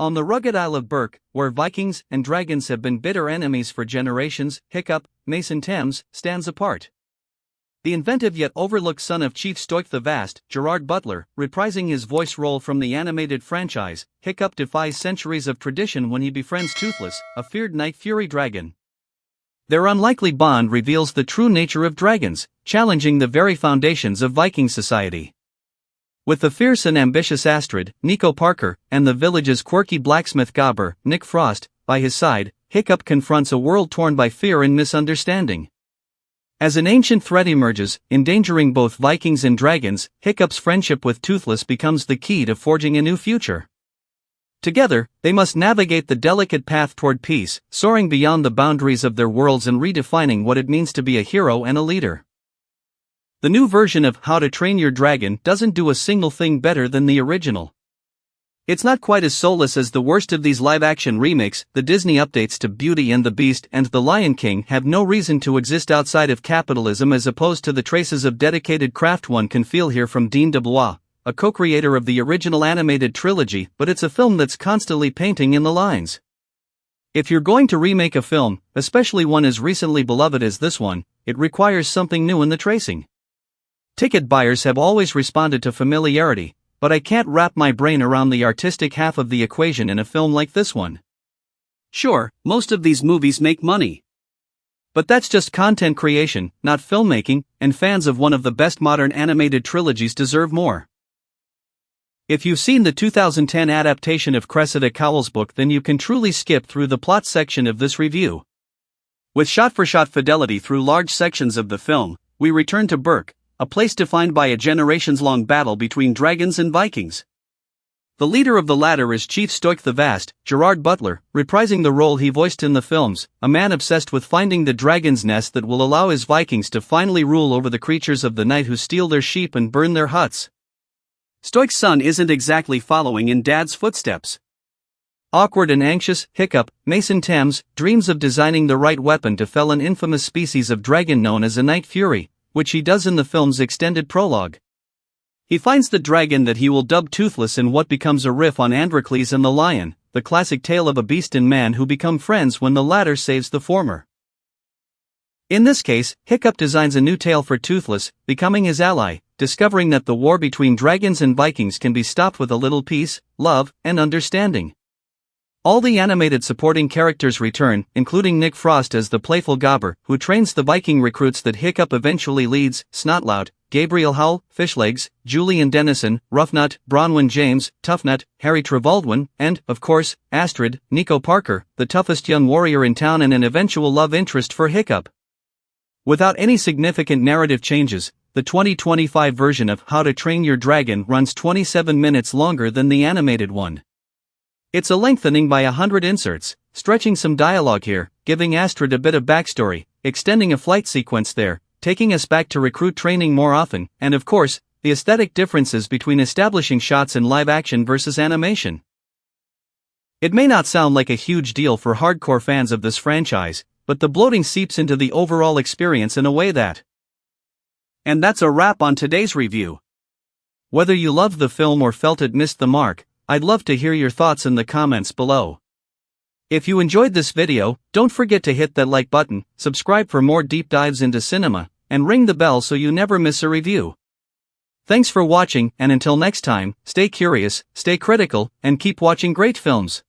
On the rugged Isle of Berk, where Vikings and dragons have been bitter enemies for generations, Hiccup, Mason Thames, stands apart. The inventive yet overlooked son of Chief Stoik the Vast, Gerard Butler, reprising his voice role from the animated franchise, Hiccup defies centuries of tradition when he befriends Toothless, a feared night fury dragon. Their unlikely bond reveals the true nature of dragons, challenging the very foundations of Viking society. With the fierce and ambitious Astrid, Nico Parker, and the village's quirky blacksmith Gobber, Nick Frost, by his side, Hiccup confronts a world torn by fear and misunderstanding. As an ancient threat emerges, endangering both Vikings and dragons, Hiccup's friendship with Toothless becomes the key to forging a new future. Together, they must navigate the delicate path toward peace, soaring beyond the boundaries of their worlds and redefining what it means to be a hero and a leader. The new version of How to Train Your Dragon doesn't do a single thing better than the original. It's not quite as soulless as the worst of these live-action remakes. The Disney updates to Beauty and the Beast and The Lion King have no reason to exist outside of capitalism, as opposed to the traces of dedicated craft one can feel here from Dean DeBlois, a co-creator of the original animated trilogy, but it's a film that's constantly painting in the lines. If you're going to remake a film, especially one as recently beloved as this one, it requires something new in the tracing. Ticket buyers have always responded to familiarity, but I can't wrap my brain around the artistic half of the equation in a film like this one. Sure, most of these movies make money. But that's just content creation, not filmmaking, and fans of one of the best modern animated trilogies deserve more. If you've seen the 2010 adaptation of Cressida Cowell's book, then you can truly skip through the plot section of this review. With shot-for-shot fidelity through large sections of the film, we return to Berk, a place defined by a generations-long battle between dragons and Vikings. The leader of the latter is Chief Stoik the Vast, Gerard Butler, reprising the role he voiced in the films, a man obsessed with finding the dragon's nest that will allow his Vikings to finally rule over the creatures of the night who steal their sheep and burn their huts. Stoik's son isn't exactly following in Dad's footsteps. Awkward and anxious, Hiccup, Mason Thames, dreams of designing the right weapon to fell an infamous species of dragon known as a night fury, which he does in the film's extended prologue. He finds the dragon that he will dub Toothless in what becomes a riff on Androcles and the lion, the classic tale of a beast and man who become friends when the latter saves the former. In this case, Hiccup designs a new tale for Toothless, becoming his ally, discovering that the war between dragons and Vikings can be stopped with a little peace, love, and understanding. All the animated supporting characters return, including Nick Frost as the playful Gobber, who trains the Viking recruits that Hiccup eventually leads, Snotlout, Gabriel Hull, Fishlegs, Julian Dennison, Roughnut, Bronwyn James, Toughnut, Harry Trevaldwyn, and, of course, Astrid, Nico Parker, the toughest young warrior in town and an eventual love interest for Hiccup. Without any significant narrative changes, the 2025 version of How to Train Your Dragon runs 27 minutes longer than the animated one. It's a lengthening by 100 inserts, stretching some dialogue here, giving Astrid a bit of backstory, extending a flight sequence there, taking us back to recruit training more often, and of course, the aesthetic differences between establishing shots in live action versus animation. It may not sound like a huge deal for hardcore fans of this franchise, but the bloating seeps into the overall experience in a way that. And that's a wrap on today's review. Whether you loved the film or felt it missed the mark, I'd love to hear your thoughts in the comments below. If you enjoyed this video, don't forget to hit that like button, subscribe for more deep dives into cinema, and ring the bell so you never miss a review. Thanks for watching, and until next time, stay curious, stay critical, and keep watching great films.